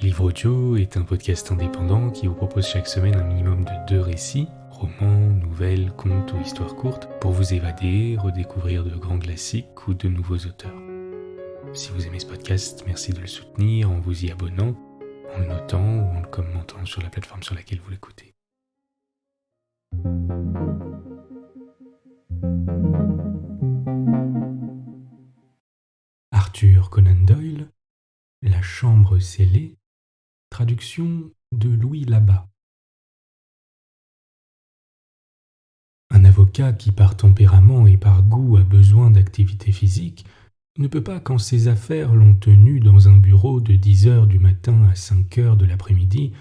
Livre Audio est un podcast indépendant qui vous propose chaque semaine un minimum de 2 récits, romans, nouvelles, contes ou histoires courtes, pour vous évader, redécouvrir de grands classiques ou de nouveaux auteurs. Si vous aimez ce podcast, merci de le soutenir en vous y abonnant, en le notant ou en le commentant sur la plateforme sur laquelle vous l'écoutez. Arthur Conan Doyle, La chambre scellée, traduction de Louis Labat. Un avocat qui par tempérament et par goût a besoin d'activité physique ne peut pas, quand ses affaires l'ont tenu dans un bureau de 10 heures du matin à 5 heures de l'après-midi,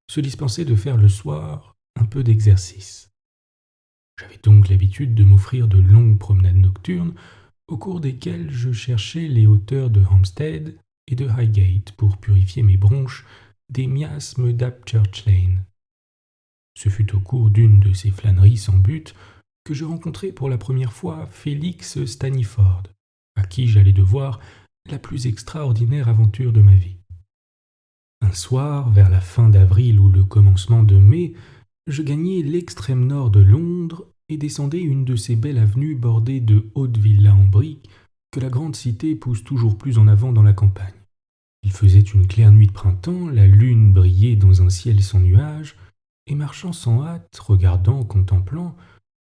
se dispenser de faire le soir un peu d'exercice. J'avais donc l'habitude de m'offrir de longues promenades nocturnes au cours desquelles je cherchais les hauteurs de Hampstead et de Highgate pour purifier mes bronches des miasmes d'Apchurch Lane. Ce fut au cours d'une de ces flâneries sans but que je rencontrai pour la première fois Félix Staniford, à qui j'allais devoir la plus extraordinaire aventure de ma vie. Un soir, vers la fin d'avril ou le commencement de mai, je gagnai l'extrême nord de Londres et descendais une de ces belles avenues bordées de hautes villas en briques que la grande cité pousse toujours plus en avant dans la campagne. Il faisait une claire nuit de printemps, la lune brillait dans un ciel sans nuages, et marchant sans hâte, regardant, contemplant,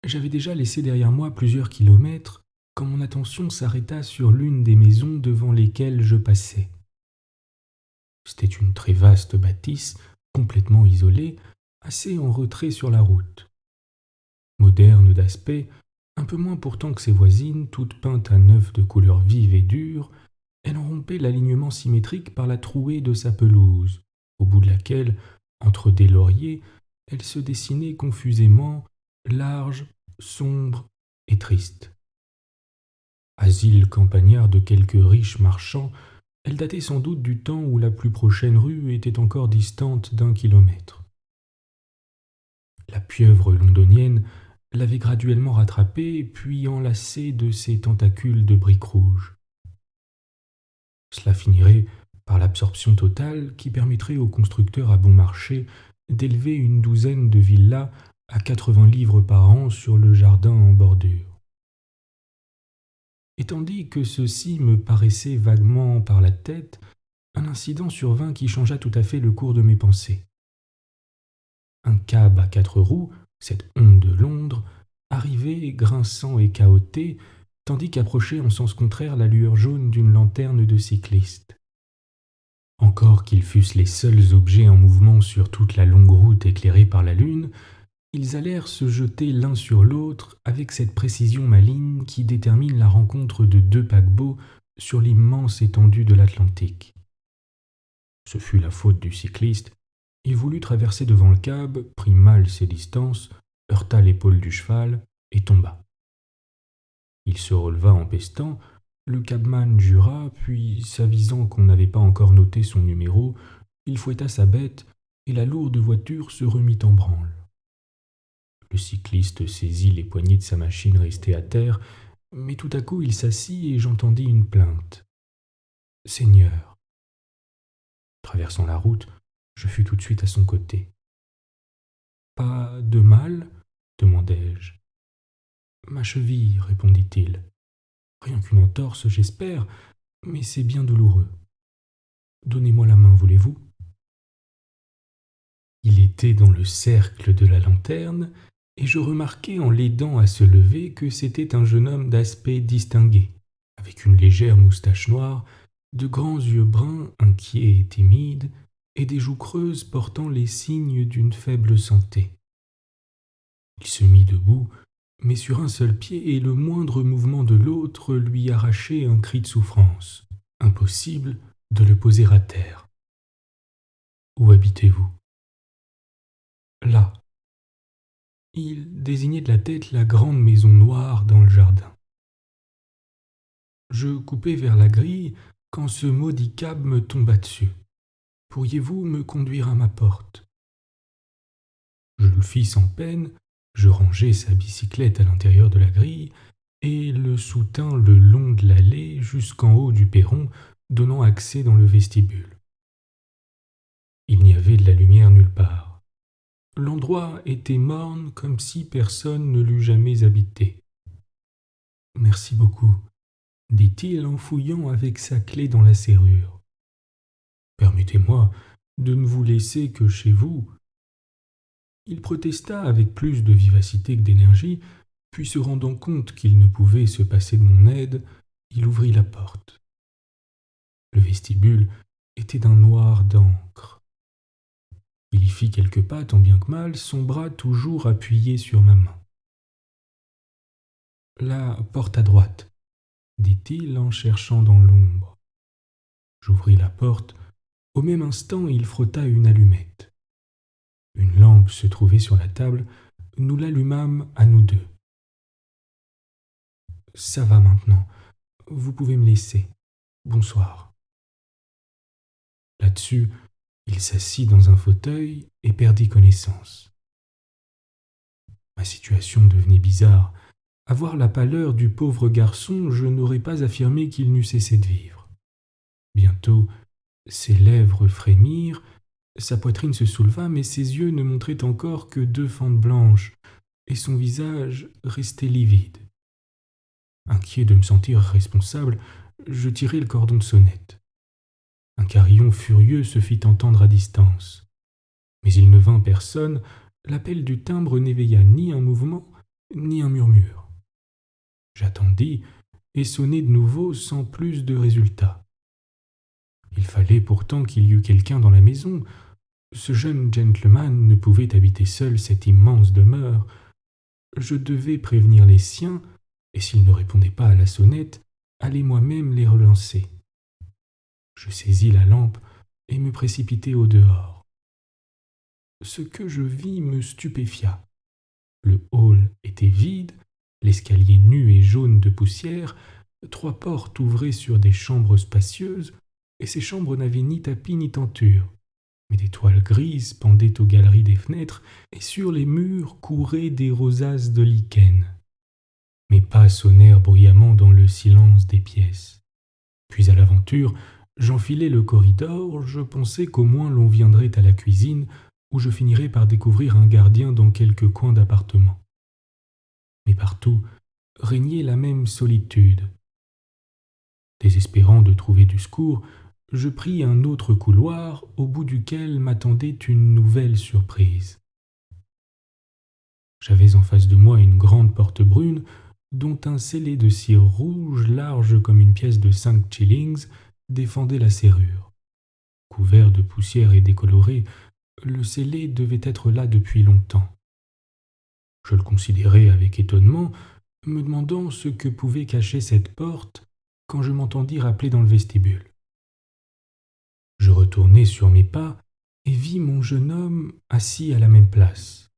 j'avais déjà laissé derrière moi plusieurs kilomètres quand mon attention s'arrêta sur l'une des maisons devant lesquelles je passais. C'était une très vaste bâtisse, complètement isolée, assez en retrait sur la route. Moderne d'aspect, un peu moins pourtant que ses voisines, toutes peintes à neuf de couleurs vives et dures, elle en rompait l'alignement symétrique par la trouée de sa pelouse, au bout de laquelle, entre des lauriers, elle se dessinait confusément, large, sombre et triste. Asile campagnard de quelques riches marchands, elle datait sans doute du temps où la plus prochaine rue était encore distante d'1 kilomètre. La pieuvre londonienne l'avait graduellement rattrapée, puis enlacée de ses tentacules de briques rouges. Cela finirait par l'absorption totale qui permettrait aux constructeurs à bon marché d'élever une douzaine de villas à 80 livres par an sur le jardin en bordure. Et tandis que ceci me paraissait vaguement par la tête, un incident survint qui changea tout à fait le cours de mes pensées. Un cab à 4 roues, cette honte de Londres, arrivait grinçant et cahoté, tandis qu'approchait en sens contraire la lueur jaune d'une lanterne de cycliste. Encore qu'ils fussent les seuls objets en mouvement sur toute la longue route éclairée par la lune, ils allèrent se jeter l'un sur l'autre avec cette précision maligne qui détermine la rencontre de 2 paquebots sur l'immense étendue de l'Atlantique. Ce fut la faute du cycliste. Il voulut traverser devant le cab, prit mal ses distances, heurta l'épaule du cheval et tomba. Il se releva en pestant, le cabman jura, puis, s'avisant qu'on n'avait pas encore noté son numéro, il fouetta sa bête et la lourde voiture se remit en branle. Le cycliste saisit les poignées de sa machine restée à terre, mais tout à coup il s'assit et j'entendis une plainte. « Seigneur !» Traversant la route, je fus tout de suite à son côté. « Pas de mal ?» demandai-je. « Ma cheville, » répondit-il. « Rien qu'une entorse, j'espère, mais c'est bien douloureux. Donnez-moi la main, voulez-vous ?» Il était dans le cercle de la lanterne, et je remarquai en l'aidant à se lever que c'était un jeune homme d'aspect distingué, avec une légère moustache noire, de grands yeux bruns, inquiets et timides, et des joues creuses portant les signes d'une faible santé. Il se mit debout, mais sur un seul pied, et le moindre mouvement de l'autre lui arrachait un cri de souffrance. Impossible de le poser à terre. « Où habitez-vous ?»« Là. » Il désignait de la tête la grande maison noire dans le jardin. Je coupai vers la grille quand ce maudit cab me tomba dessus. « Pourriez-vous me conduire à ma porte ?» Je le fis sans peine, je rangeai sa bicyclette à l'intérieur de la grille et le soutint le long de l'allée jusqu'en haut du perron donnant accès dans le vestibule. Il n'y avait de la lumière nulle part. L'endroit était morne comme si personne ne l'eût jamais habité. « Merci beaucoup, » dit-il en fouillant avec sa clé dans la serrure. « Permettez-moi de ne vous laisser que chez vous. » Il protesta avec plus de vivacité que d'énergie, puis se rendant compte qu'il ne pouvait se passer de mon aide, il ouvrit la porte. Le vestibule était d'un noir d'encre. Il y fit quelques pas tant bien que mal, son bras toujours appuyé sur ma main. « La porte à droite, » dit-il en cherchant dans l'ombre. J'ouvris la porte. Au même instant, il frotta une allumette. Une lampe se trouvait sur la table. Nous l'allumâmes à nous deux. « Ça va maintenant. Vous pouvez me laisser. Bonsoir. » Là-dessus, il s'assit dans un fauteuil et perdit connaissance. Ma situation devenait bizarre. À voir la pâleur du pauvre garçon, je n'aurais pas affirmé qu'il n'eût cessé de vivre. Bientôt, ses lèvres frémirent, sa poitrine se souleva, mais ses yeux ne montraient encore que 2 fentes blanches, et son visage restait livide. Inquiet de me sentir responsable, je tirai le cordon de sonnette. Un carillon furieux se fit entendre à distance. Mais il ne vint personne, l'appel du timbre n'éveilla ni un mouvement, ni un murmure. J'attendis et sonnai de nouveau sans plus de résultat. Il fallait pourtant qu'il y eût quelqu'un dans la maison. Ce jeune gentleman ne pouvait habiter seul cette immense demeure. Je devais prévenir les siens, et s'ils ne répondaient pas à la sonnette, aller moi-même les relancer. Je saisis la lampe et me précipitai au dehors. Ce que je vis me stupéfia. Le hall était vide, l'escalier nu et jaune de poussière, 3 portes ouvraient sur des chambres spacieuses, et ces chambres n'avaient ni tapis ni tenture, mais des toiles grises pendaient aux galeries des fenêtres, et sur les murs couraient des rosaces de lichen. Mes pas sonnèrent bruyamment dans le silence des pièces. Puis à l'aventure, j'enfilai le corridor, je pensais qu'au moins l'on viendrait à la cuisine, où je finirais par découvrir un gardien dans quelque coin d'appartement. Mais partout régnait la même solitude. Désespérant de trouver du secours, je pris un autre couloir au bout duquel m'attendait une nouvelle surprise. J'avais en face de moi une grande porte brune dont un scellé de cire rouge large comme une pièce de 5 shillings défendait la serrure. Couvert de poussière et décoloré, le scellé devait être là depuis longtemps. Je le considérai avec étonnement, me demandant ce que pouvait cacher cette porte quand je m'entendis rappeler dans le vestibule. Je retournai sur mes pas et vis mon jeune homme assis à la même place.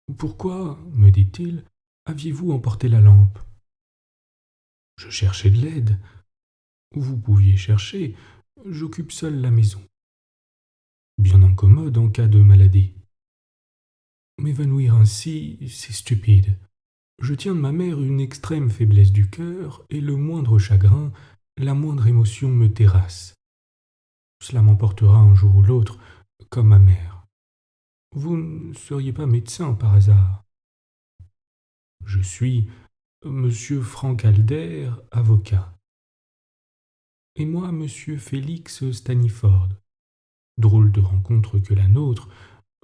« Pourquoi, me dit-il, aviez-vous emporté la lampe ?»« Je cherchais de l'aide. »« Vous pouviez chercher, j'occupe seul la maison. »« Bien incommode en cas de maladie. »« M'évanouir ainsi, c'est stupide. Je tiens de ma mère une extrême faiblesse du cœur, et le moindre chagrin, la moindre émotion me terrasse. Cela m'emportera un jour ou l'autre, comme ma mère. Vous ne seriez pas médecin par hasard ? Je suis Monsieur Frank Alder, avocat. Et moi, Monsieur Félix Staniford. Drôle de rencontre que la nôtre.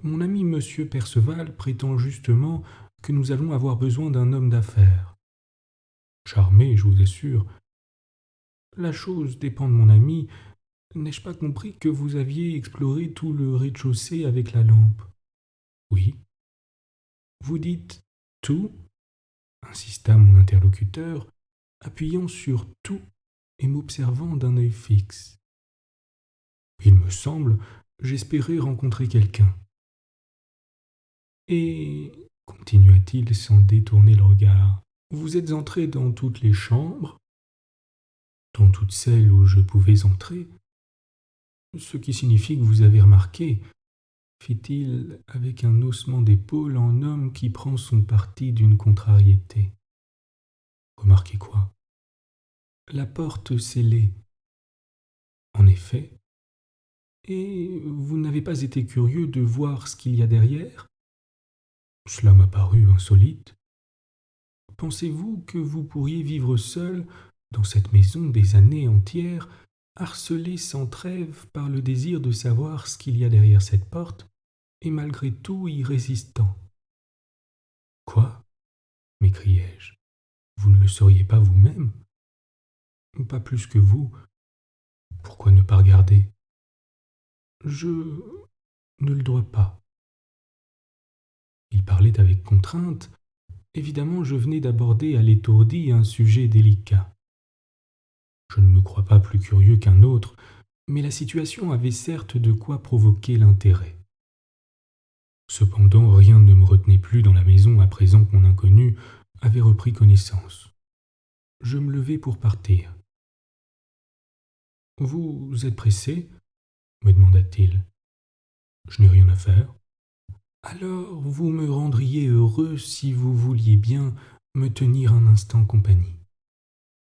Mon ami Monsieur Perceval prétend justement que nous allons avoir besoin d'un homme d'affaires. Charmé, je vous assure. La chose dépend de mon ami. N'ai-je pas compris que vous aviez exploré tout le rez-de-chaussée avec la lampe ? Oui. Vous dites tout ? Insista mon interlocuteur, appuyant sur tout et m'observant d'un œil fixe. Il me semble, j'espérais rencontrer quelqu'un. Et, continua-t-il sans détourner le regard, vous êtes entré dans toutes les chambres, dans toutes celles où je pouvais entrer, ce qui signifie que vous avez remarqué, fit-il avec un haussement d'épaule en homme qui prend son parti d'une contrariété. Remarquez quoi ? La porte scellée. En effet, Et vous n'avez pas été curieux de voir ce qu'il y a derrière? Cela m'a paru insolite. Pensez-vous que vous pourriez vivre seul dans cette maison des années entières, harcelé sans trêve par le désir de savoir ce qu'il y a derrière cette porte, et malgré tout y résistant? Quoi? M'écriai-je. Vous ne le sauriez pas vous-même? Pas plus que vous. Pourquoi ne pas regarder? Je ne le dois pas. Il parlait avec contrainte. Évidemment, je venais d'aborder à l'étourdi un sujet délicat. Je ne me crois pas plus curieux qu'un autre, mais la situation avait certes de quoi provoquer l'intérêt. Cependant, rien ne me retenait plus dans la maison à présent que mon inconnu avait repris connaissance. Je me levai pour partir. « Vous êtes pressé ?» me demanda-t-il. « Je n'ai rien à faire. »« Alors vous me rendriez heureux si vous vouliez bien me tenir un instant compagnie.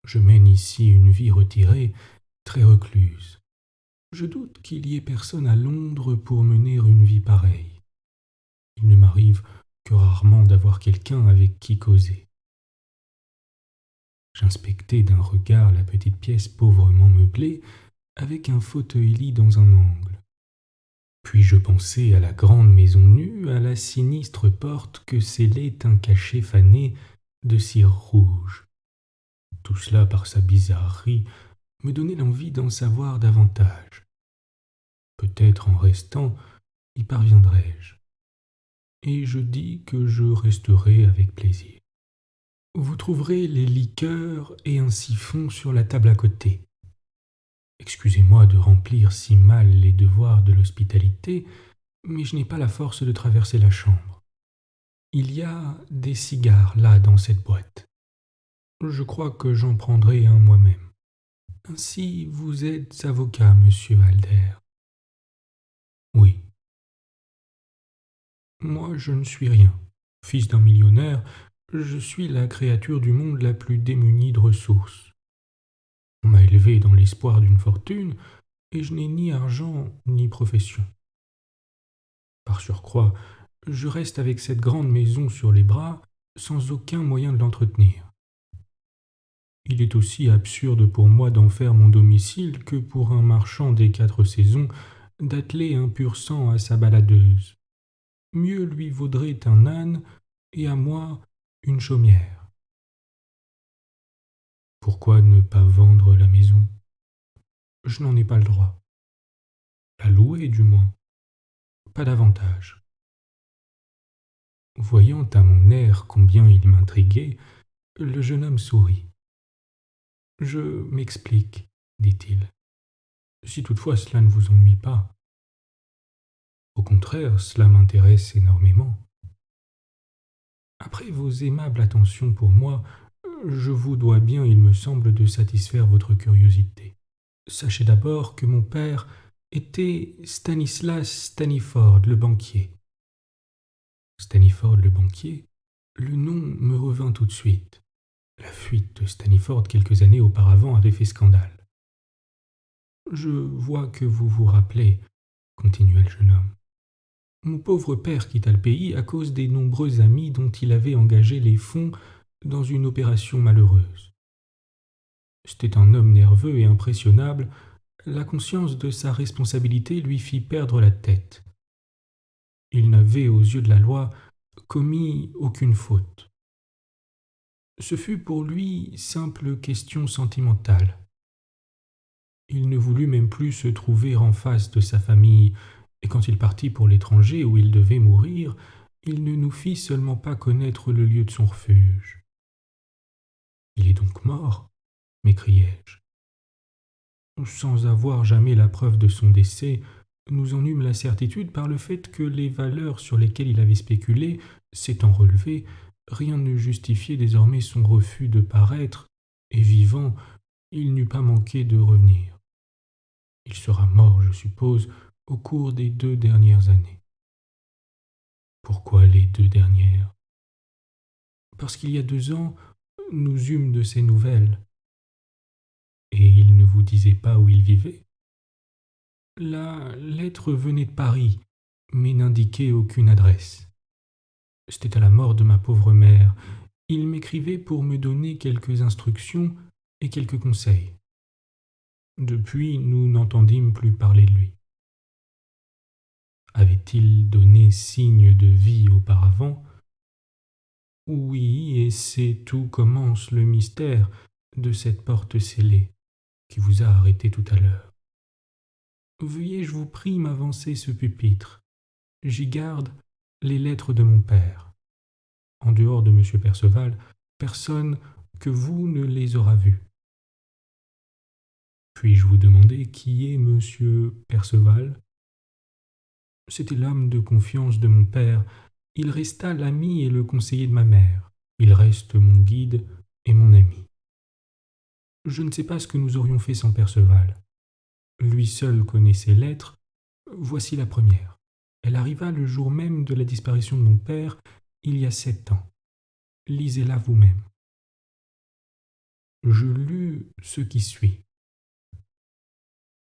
Je mène ici une vie retirée, très recluse. Je doute qu'il y ait personne à Londres pour mener une vie pareille. Il ne m'arrive que rarement d'avoir quelqu'un avec qui causer. » J'inspectai d'un regard la petite pièce pauvrement meublée, avec un fauteuil-lit dans un angle. Puis je pensai à la grande maison nue, à la sinistre porte que scellait un cachet fané de cire rouge. Tout cela, par sa bizarrerie, me donnait l'envie d'en savoir davantage. Peut-être en restant, y parviendrai-je. Et je dis que je resterai avec plaisir. Vous trouverez les liqueurs et un siphon sur la table à côté. Excusez-moi de remplir si mal les devoirs de l'hospitalité, mais je n'ai pas la force de traverser la chambre. Il y a des cigares là dans cette boîte. Je crois que j'en prendrai un moi-même. Ainsi, vous êtes avocat, monsieur Alder? Oui. Moi, je ne suis rien. Fils d'un millionnaire, je suis la créature du monde la plus démunie de ressources. On m'a élevé dans l'espoir d'une fortune, et je n'ai ni argent ni profession. Par surcroît, je reste avec cette grande maison sur les bras, sans aucun moyen de l'entretenir. Il est aussi absurde pour moi d'en faire mon domicile que pour un marchand des 4 saisons d'atteler un pur sang à sa baladeuse. Mieux lui vaudrait un âne, et à moi une chaumière. Pourquoi ne pas vendre la maison? Je n'en ai pas le droit. La louer, du moins. Pas davantage. Voyant à mon air combien il m'intriguait, le jeune homme sourit. « Je m'explique, dit-il, si toutefois cela ne vous ennuie pas. Au contraire, cela m'intéresse énormément. Après vos aimables attentions pour moi, je vous dois bien, il me semble, de satisfaire votre curiosité. Sachez d'abord que mon père était Stanislas Staniford, le banquier. » Staniford, le banquier, le nom me revint tout de suite. La fuite de Staniford quelques années auparavant avait fait scandale. « Je vois que vous vous rappelez, » continua le jeune homme. « Mon pauvre père quitta le pays à cause des nombreux amis dont il avait engagé les fonds dans une opération malheureuse. C'était un homme nerveux et impressionnable. La conscience de sa responsabilité lui fit perdre la tête. Il n'avait, aux yeux de la loi, commis aucune faute. Ce fut pour lui simple question sentimentale. Il ne voulut même plus se trouver en face de sa famille, et quand il partit pour l'étranger où il devait mourir, il ne nous fit seulement pas connaître le lieu de son refuge. « Il est donc mort ?» m'écriai-je. Sans avoir jamais la preuve de son décès, nous en eûmes la certitude par le fait que les valeurs sur lesquelles il avait spéculé s'étant relevées, rien ne justifiait désormais son refus de paraître, et vivant, il n'eût pas manqué de revenir. Il sera mort, je suppose, au cours des 2 dernières années. Pourquoi les 2 dernières? Parce qu'il y a 2 ans, nous eûmes de ses nouvelles. Et il ne vous disait pas où il vivait? La lettre venait de Paris, mais n'indiquait aucune adresse. C'était à la mort de ma pauvre mère. Il m'écrivait pour me donner quelques instructions et quelques conseils. Depuis, nous n'entendîmes plus parler de lui. Avait-il donné signe de vie auparavant? Oui, et c'est où commence le mystère de cette porte scellée qui vous a arrêté tout à l'heure. Veuillez, je vous prie, m'avancer ce pupitre. J'y garde les lettres de mon père. En dehors de M. Perceval, personne que vous ne les aura vues. Puis-je vous demander qui est M. Perceval? C'était l'homme de confiance de mon père. Il resta l'ami et le conseiller de ma mère. Il reste mon guide et mon ami. Je ne sais pas ce que nous aurions fait sans Perceval. Lui seul connaît ses lettres. Voici la première. Elle arriva le jour même de la disparition de mon père, il y a 7 ans. Lisez-la vous-même. Je lus ce qui suit.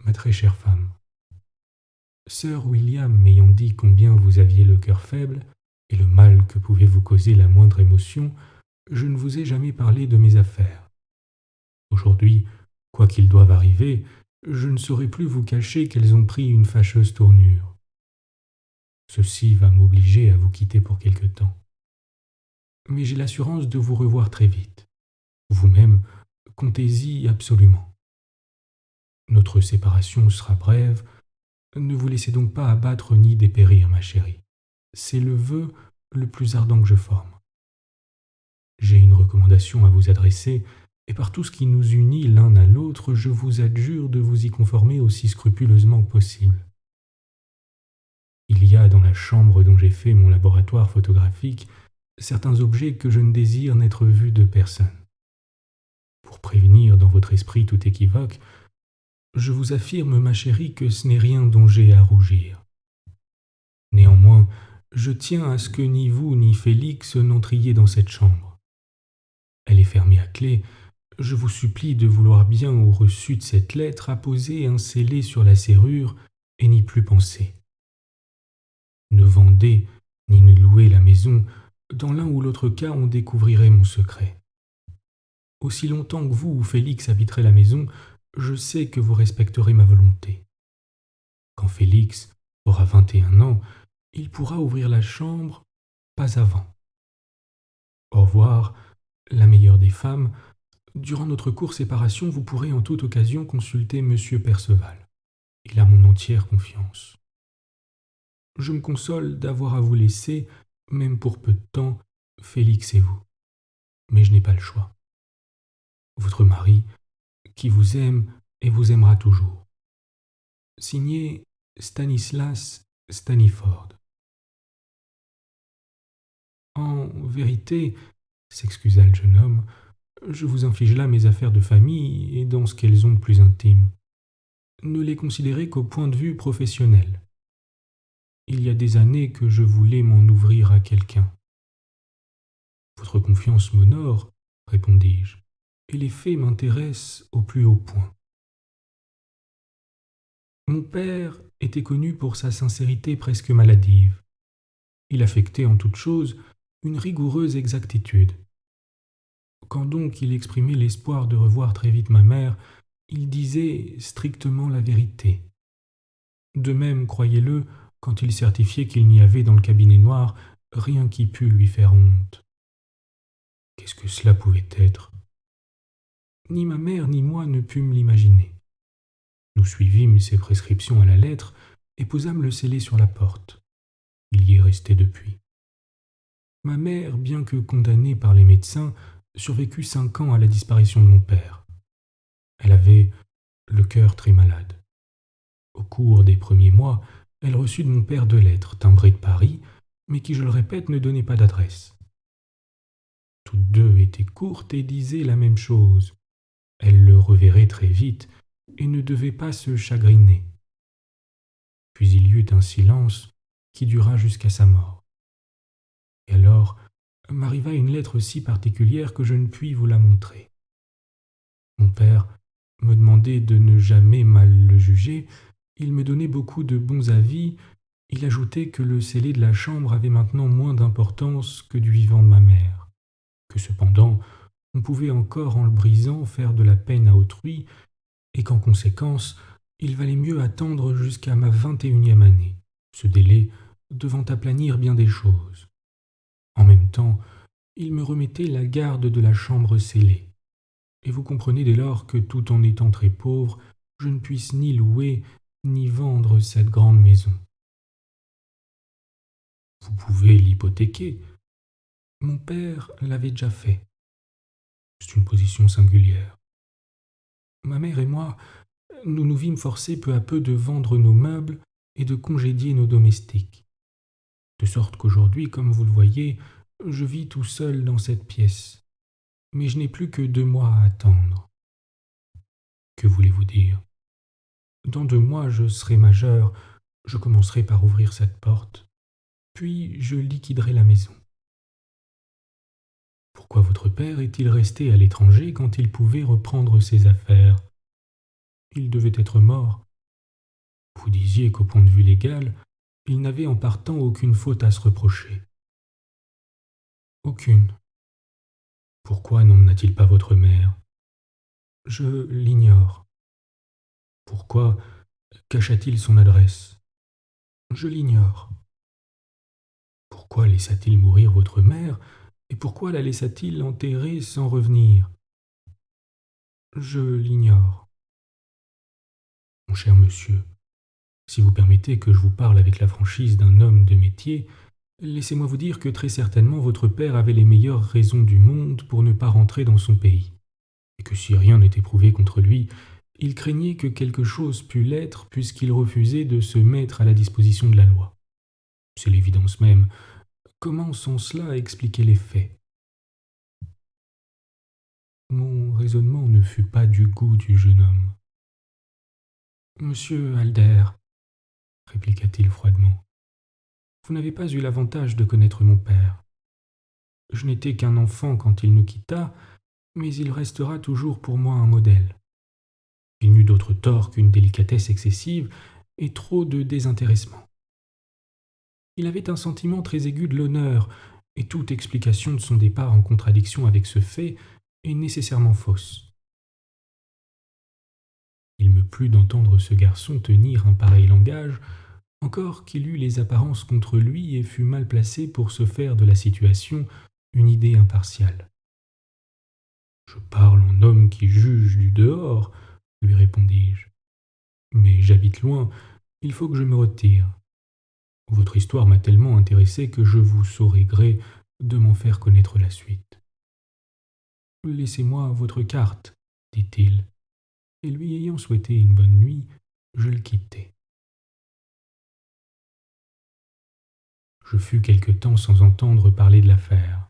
Ma très chère femme, Sir William m'ayant dit combien vous aviez le cœur faible et le mal que pouvait vous causer la moindre émotion, je ne vous ai jamais parlé de mes affaires. Aujourd'hui, quoi qu'il doive arriver, je ne saurais plus vous cacher qu'elles ont pris une fâcheuse tournure. Ceci va m'obliger à vous quitter pour quelque temps. Mais j'ai l'assurance de vous revoir très vite. Vous-même, comptez-y absolument. Notre séparation sera brève. Ne vous laissez donc pas abattre ni dépérir, ma chérie. C'est le vœu le plus ardent que je forme. J'ai une recommandation à vous adresser, et par tout ce qui nous unit l'un à l'autre, je vous adjure de vous y conformer aussi scrupuleusement que possible. Il y a dans la chambre dont j'ai fait mon laboratoire photographique certains objets que je ne désire n'être vus de personne. Pour prévenir dans votre esprit tout équivoque, je vous affirme, ma chérie, que ce n'est rien dont j'ai à rougir. Néanmoins, je tiens à ce que ni vous ni Félix n'entriez dans cette chambre. Elle est fermée à clé. Je vous supplie de vouloir bien au reçu de cette lettre apposer un scellé sur la serrure et n'y plus penser. Ne vendez ni ne louez la maison. Dans l'un ou l'autre cas, on découvrirait mon secret. Aussi longtemps que vous ou Félix habiterez la maison, je sais que vous respecterez ma volonté. Quand Félix aura 21 ans, il pourra ouvrir la chambre, pas avant. Au revoir, la meilleure des femmes. Durant notre courte séparation, vous pourrez en toute occasion consulter M. Perceval. Il a mon entière confiance. Je me console d'avoir à vous laisser, même pour peu de temps, Félix et vous. Mais je n'ai pas le choix. Votre mari, qui vous aime et vous aimera toujours. Signé Stanislas Staniford. En vérité, s'excusa le jeune homme, je vous inflige là mes affaires de famille et dans ce qu'elles ont de plus intime. Ne les considérez qu'au point de vue professionnel. Il y a des années que je voulais m'en ouvrir à quelqu'un. Votre confiance m'honore, répondis-je, et les faits m'intéressent au plus haut point. Mon père était connu pour sa sincérité presque maladive. Il affectait en toute chose une rigoureuse exactitude. Quand donc il exprimait l'espoir de revoir très vite ma mère, il disait strictement la vérité. De même, croyez-le, quand il certifiait qu'il n'y avait dans le cabinet noir rien qui pût lui faire honte. Qu'est-ce que cela pouvait être? Ni ma mère ni moi ne pûmes l'imaginer. Nous suivîmes ses prescriptions à la lettre et posâmes le scellé sur la porte. Il y est resté depuis. Ma mère, bien que condamnée par les médecins, survécut 5 ans à la disparition de mon père. Elle avait le cœur très malade. Au cours des premiers mois, elle reçut de mon père 2 lettres timbrées de Paris, mais qui, je le répète, ne donnaient pas d'adresse. Toutes 2 étaient courtes et disaient la même chose. Elle le reverrait très vite et ne devait pas se chagriner. Puis il y eut un silence qui dura jusqu'à sa mort. Et alors m'arriva une lettre si particulière que je ne puis vous la montrer. Mon père me demandait de ne jamais mal le juger, Il me donnait beaucoup de bons avis. Il ajoutait que le scellé de la chambre avait maintenant moins d'importance que du vivant de ma mère, que cependant on pouvait encore, en le brisant, faire de la peine à autrui, et qu'en conséquence, il valait mieux attendre jusqu'à ma 21e année, ce délai devant aplanir bien des choses. En même temps, il me remettait la garde de la chambre scellée, et vous comprenez dès lors que, tout en étant très pauvre, je ne puisse ni louer ni vendre cette grande maison. Vous pouvez l'hypothéquer. Mon père l'avait déjà fait. C'est une position singulière. Ma mère et moi, nous nous vîmes forcés peu à peu de vendre nos meubles et de congédier nos domestiques. De sorte qu'aujourd'hui, comme vous le voyez, je vis tout seul dans cette pièce. Mais je n'ai plus que 2 mois à attendre. Que voulez-vous dire? Dans 2 mois, je serai majeur, je commencerai par ouvrir cette porte, puis je liquiderai la maison. Pourquoi votre père est-il resté à l'étranger quand il pouvait reprendre ses affaires? Il devait être mort. Vous disiez qu'au point de vue légal, il n'avait en partant aucune faute à se reprocher. Aucune. Pourquoi n'emmena-t-il pas votre mère? Je l'ignore. Pourquoi cacha-t-il son adresse? Je l'ignore. Pourquoi laissa-t-il mourir votre mère, et pourquoi la laissa-t-il enterrer sans revenir? Je l'ignore. Mon cher monsieur, si vous permettez que je vous parle avec la franchise d'un homme de métier, laissez-moi vous dire que très certainement votre père avait les meilleures raisons du monde pour ne pas rentrer dans son pays, et que si rien n'était prouvé contre lui, il craignait que quelque chose pût l'être puisqu'il refusait de se mettre à la disposition de la loi. C'est l'évidence même. Comment sans cela expliquer les faits? Mon raisonnement ne fut pas du goût du jeune homme. Monsieur Alder, répliqua-t-il froidement, vous n'avez pas eu l'avantage de connaître mon père. Je n'étais qu'un enfant quand il nous quitta, mais il restera toujours pour moi un modèle. Il n'eut d'autre tort qu'une délicatesse excessive et trop de désintéressement. Il avait un sentiment très aigu de l'honneur, et toute explication de son départ en contradiction avec ce fait est nécessairement fausse. Il me plut d'entendre ce garçon tenir un pareil langage, encore qu'il eût les apparences contre lui et fût mal placé pour se faire de la situation une idée impartiale. Je parle en homme qui juge du dehors, lui répondis-je. Mais j'habite loin, il faut que je me retire. Votre histoire m'a tellement intéressé que je vous saurai gré de m'en faire connaître la suite. Laissez-moi votre carte, dit-il, et lui ayant souhaité une bonne nuit, je le quittai. Je fus quelque temps sans entendre parler de l'affaire.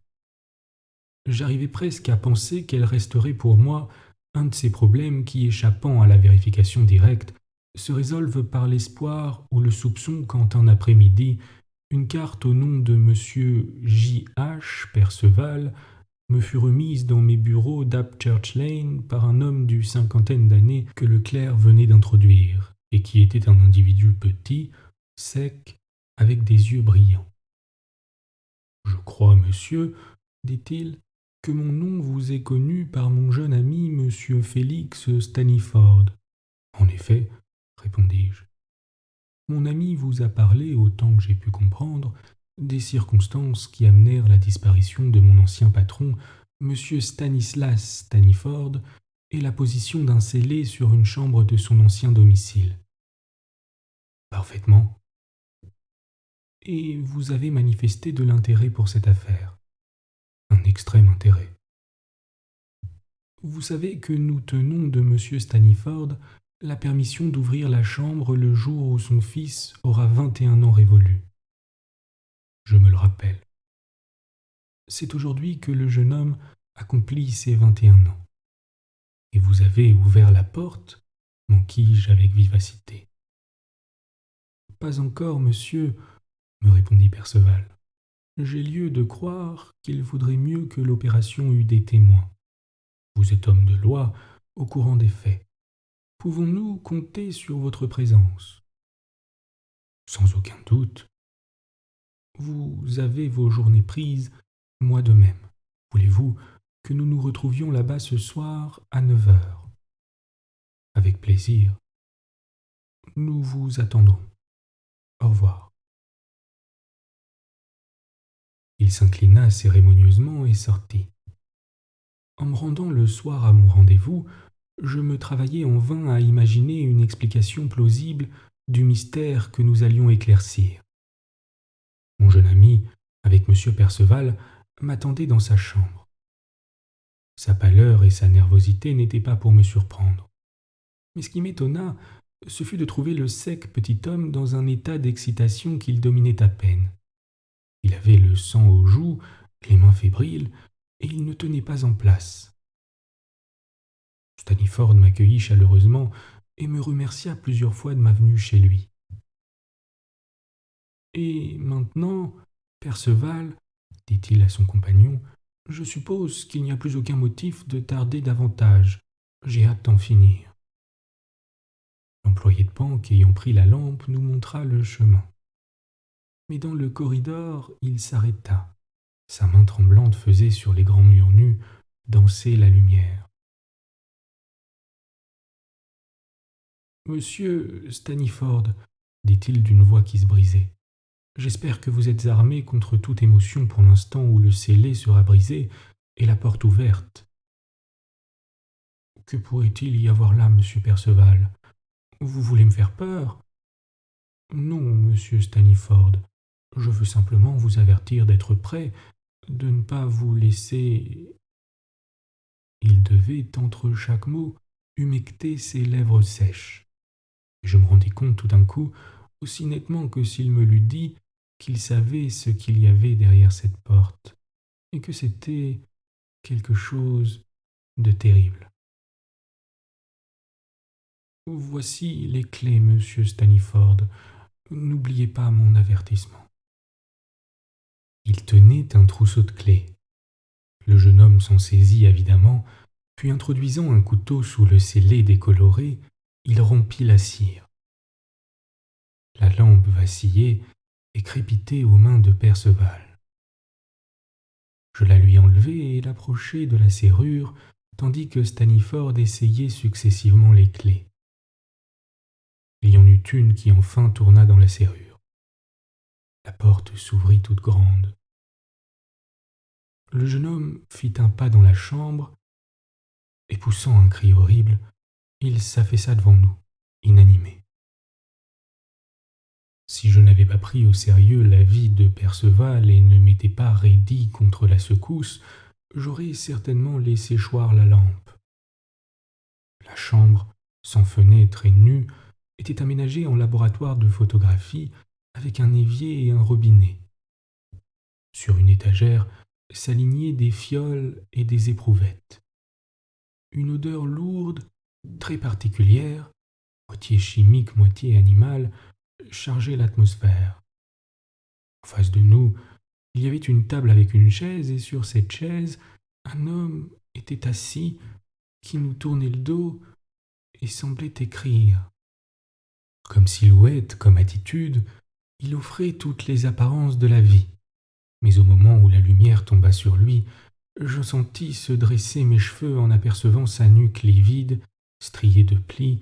J'arrivais presque à penser qu'elle resterait pour moi un de ces problèmes qui, échappant à la vérification directe, se résolvent par l'espoir ou le soupçon quand un après-midi, une carte au nom de M. J. H. Perceval me fut remise dans mes bureaux d'Apchurch Lane par un homme d'une 50aine d'années que le clerc venait d'introduire, et qui était un individu petit, sec, avec des yeux brillants. Je crois, monsieur, dit-il, que mon nom vous est connu par mon jeune ami monsieur Félix Staniford. En effet, répondis-je. Mon ami vous a parlé, autant que j'ai pu comprendre, des circonstances qui amenèrent la disparition de mon ancien patron, monsieur Stanislas Staniford, et la position d'un scellé sur une chambre de son ancien domicile. Parfaitement. Et vous avez manifesté de l'intérêt pour cette affaire. Un extrême intérêt. Vous savez que nous tenons de M. Staniford la permission d'ouvrir la chambre le jour où son fils aura 21 ans révolus. Je me le rappelle. C'est aujourd'hui que le jeune homme accomplit ses 21 ans. Et vous avez ouvert la porte, m'enquis-je avec vivacité. Pas encore, monsieur, me répondit Perceval. J'ai lieu de croire qu'il vaudrait mieux que l'opération eût des témoins. Vous êtes homme de loi, au courant des faits. pouvons-nous compter sur votre présence? Sans aucun doute. Vous avez vos journées prises, moi de même. Voulez-vous que nous nous retrouvions là-bas ce soir à 9 heures? Avec plaisir. Nous vous attendrons. Au revoir. Il s'inclina cérémonieusement et sortit. En me rendant le soir à mon rendez-vous, je me travaillais en vain à imaginer une explication plausible du mystère que nous allions éclaircir. Mon jeune ami, avec M. Perceval, m'attendait dans sa chambre. Sa pâleur et sa nervosité n'étaient pas pour me surprendre. Mais ce qui m'étonna, ce fut de trouver le sec petit homme dans un état d'excitation qu'il dominait à peine. Il avait le sang aux joues, les mains fébriles, et il ne tenait pas en place. Staniforth m'accueillit chaleureusement et me remercia plusieurs fois de ma venue chez lui. « Et maintenant, Perceval, dit-il à son compagnon, je suppose qu'il n'y a plus aucun motif de tarder davantage. J'ai hâte d'en finir. » L'employé de banque ayant pris la lampe nous montra le chemin. Mais dans le corridor, il s'arrêta. Sa main tremblante faisait sur les grands murs nus danser la lumière. « Monsieur Staniforth, dit-il d'une voix qui se brisait, j'espère que vous êtes armé contre toute émotion pour l'instant où le scellé sera brisé et la porte ouverte. » « Que pourrait-il y avoir là, monsieur Perceval? Vous voulez me faire peur? » »« Non, monsieur Staniforth. Je veux simplement vous avertir d'être prêt, de ne pas vous laisser... » Il devait, entre chaque mot, humecter ses lèvres sèches. Je me rendis compte tout d'un coup, aussi nettement que s'il me l'eût dit, qu'il savait ce qu'il y avait derrière cette porte, et que c'était quelque chose de terrible. « Voici les clés, monsieur Staniforth. N'oubliez pas mon avertissement. » Il tenait un trousseau de clés. Le jeune homme s'en saisit avidement, puis introduisant un couteau sous le scellé décoloré, il rompit la cire. La lampe vacillait et crépitait aux mains de Perceval. Je la lui enlevai et l'approchai de la serrure, tandis que Staniforth essayait successivement les clés. Il y en eut une qui enfin tourna dans la serrure. La porte s'ouvrit toute grande. Le jeune homme fit un pas dans la chambre, et poussant un cri horrible, il s'affaissa devant nous, inanimé. Si je n'avais pas pris au sérieux l'avis de Perceval et ne m'étais pas raidi contre la secousse, j'aurais certainement laissé choir la lampe. La chambre, sans fenêtre et nue, était aménagée en laboratoire de photographie avec un évier et un robinet. Sur une étagère s'alignaient des fioles et des éprouvettes. Une odeur lourde, très particulière, moitié chimique, moitié animale, chargeait l'atmosphère. En face de nous, il y avait une table avec une chaise, et sur cette chaise, un homme était assis, qui nous tournait le dos et semblait écrire. Comme silhouette, comme attitude, il offrait toutes les apparences de la vie. Mais au moment où la lumière tomba sur lui, je sentis se dresser mes cheveux en apercevant sa nuque livide, striée de plis,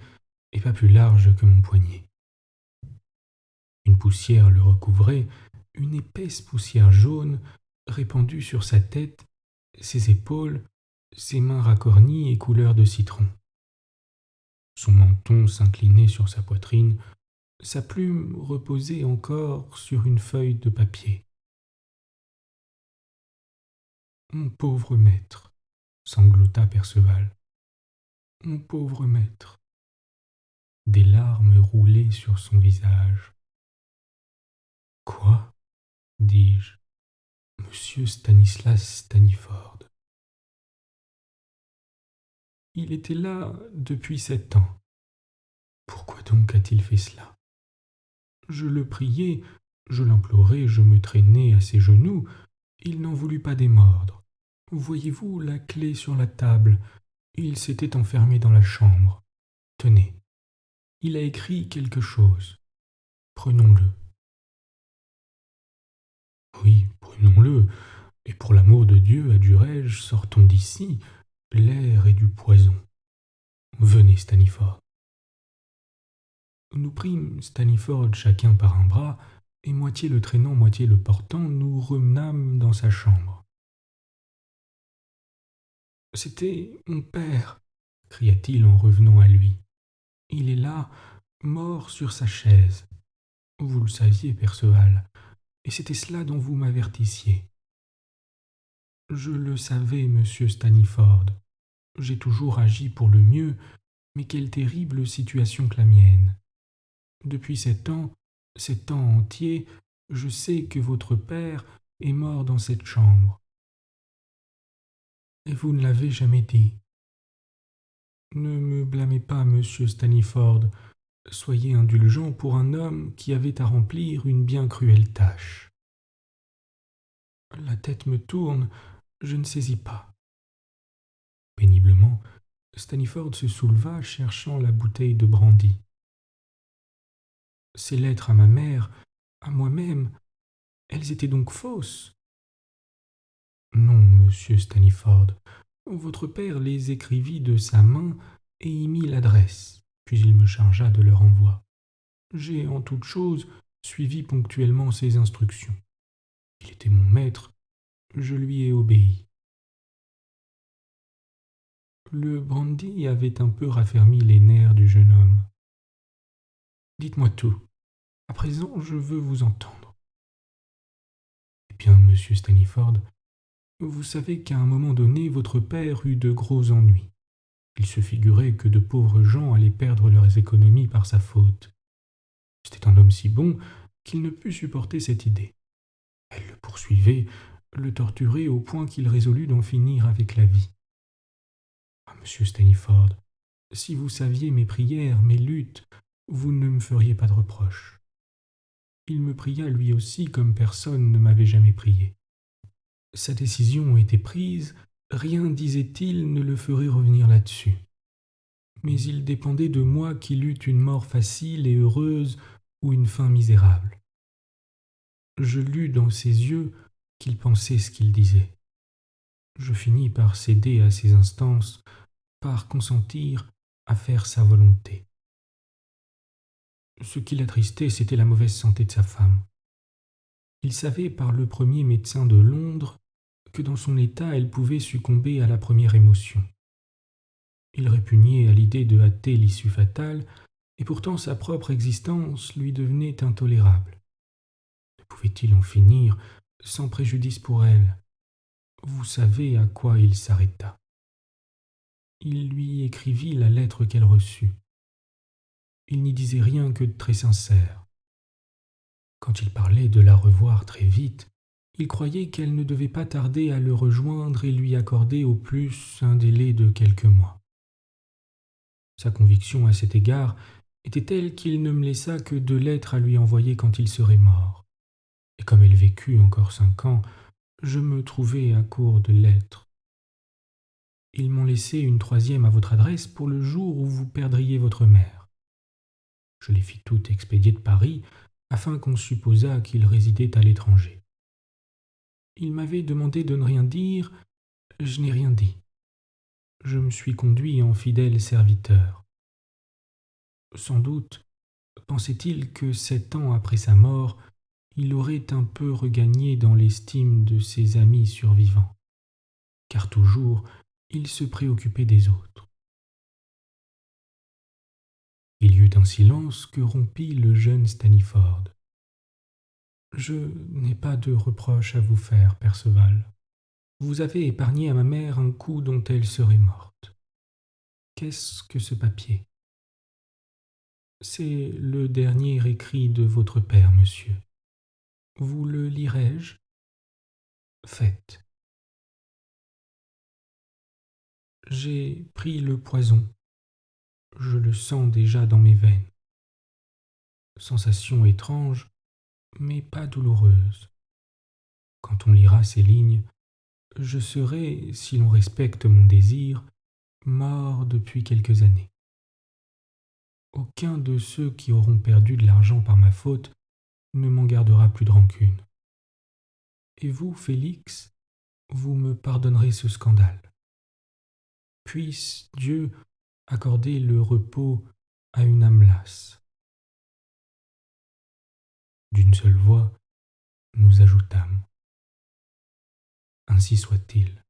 et pas plus large que mon poignet. Une poussière le recouvrait, une épaisse poussière jaune, répandue sur sa tête, ses épaules, ses mains racornies et couleur de citron. Son menton s'inclinait sur sa poitrine, sa plume reposait encore sur une feuille de papier. « Mon pauvre maître, » sanglota Perceval. « Mon pauvre maître. » Des larmes roulaient sur son visage. « Quoi ?» dis-je. « Monsieur Stanislas Staniforth. » Il était là depuis 7 ans. Pourquoi donc a-t-il fait cela? Je le priai, je l'implorai, je me traînai à ses genoux. Il n'en voulut pas démordre. Voyez-vous la clé sur la table? Il s'était enfermé dans la chambre. Tenez, il a écrit quelque chose. Prenons-le. Oui, prenons-le, et pour l'amour de Dieu, adjurai-je, sortons d'ici. L'air est du poison. Venez, Staniford. Nous prîmes Staniford chacun par un bras, et moitié le traînant, moitié le portant, nous remenâmes dans sa chambre. C'était mon père, cria-t-il en revenant à lui. Il est là, mort sur sa chaise. Vous le saviez, Perceval, et c'était cela dont vous m'avertissiez. Je le savais, monsieur Staniford. J'ai toujours agi pour le mieux, mais quelle terrible situation que la mienne. Depuis 7 ans entiers, je sais que votre père est mort dans cette chambre. Et vous ne l'avez jamais dit. Ne me blâmez pas, monsieur Staniford. Soyez indulgent pour un homme qui avait à remplir une bien cruelle tâche. La tête me tourne, je ne saisis pas. Péniblement, Staniford se souleva, cherchant la bouteille de brandy. Ces lettres à ma mère, à moi-même, elles étaient donc fausses. Non, monsieur Staniford, votre père les écrivit de sa main et y mit l'adresse, puis il me chargea de leur envoi. J'ai en toute chose suivi ponctuellement ses instructions. Il était mon maître, je lui ai obéi. Le brandy avait un peu raffermi les nerfs du jeune homme. Dites-moi tout. À présent, je veux vous entendre. Eh bien, monsieur Staniford, vous savez qu'à un moment donné, votre père eut de gros ennuis. Il se figurait que de pauvres gens allaient perdre leurs économies par sa faute. C'était un homme si bon qu'il ne put supporter cette idée. Elle le poursuivait, le torturait au point qu'il résolut d'en finir avec la vie. Ah, monsieur Staniford, si vous saviez mes prières, mes luttes, vous ne me feriez pas de reproches. Il me pria lui aussi comme personne ne m'avait jamais prié. Sa décision était prise, rien, disait-il, ne le ferait revenir là-dessus. Mais il dépendait de moi qu'il eût une mort facile et heureuse ou une fin misérable. Je lus dans ses yeux qu'il pensait ce qu'il disait. Je finis par céder à ses instances, par consentir à faire sa volonté. Ce qui l'attristait, c'était la mauvaise santé de sa femme. Il savait par le premier médecin de Londres que dans son état elle pouvait succomber à la première émotion. Il répugnait à l'idée de hâter l'issue fatale, et pourtant sa propre existence lui devenait intolérable. Ne pouvait-il en finir sans préjudice pour elle? Vous savez à quoi il s'arrêta. Il lui écrivit la lettre qu'elle reçut. Il n'y disait rien que de très sincère. Quand il parlait de la revoir très vite, il croyait qu'elle ne devait pas tarder à le rejoindre et lui accorder au plus un délai de quelques mois. Sa conviction à cet égard était telle qu'il ne me laissa que 2 lettres à lui envoyer quand il serait mort. Et comme elle vécut encore 5 ans, je me trouvai à court de lettres. Ils m'ont laissé une 3e à votre adresse pour le jour où vous perdriez votre mère. Je les fis toutes expédier de Paris, afin qu'on supposât qu'il résidait à l'étranger. Il m'avait demandé de ne rien dire, je n'ai rien dit. Je me suis conduit en fidèle serviteur. Sans doute pensait-il que 7 ans après sa mort, il aurait un peu regagné dans l'estime de ses amis survivants, car toujours il se préoccupait des autres. Il y eut un silence que rompit le jeune Staniford. « Je n'ai pas de reproche à vous faire, Perceval. Vous avez épargné à ma mère un coup dont elle serait morte. Qu'est-ce que ce papier ? C'est le dernier écrit de votre père, monsieur. Vous le lirai-je ? Faites. J'ai pris le poison. Je le sens déjà dans mes veines. Sensation étrange, mais pas douloureuse. Quand on lira ces lignes, je serai, si l'on respecte mon désir, mort depuis quelques années. aucun de ceux qui auront perdu de l'argent par ma faute ne m'en gardera plus de rancune. Et vous, Félix, vous me pardonnerez ce scandale. Puisse Dieu accorder le repos à une âme lasse. D'une seule voix, nous ajoutâmes. Ainsi soit-il.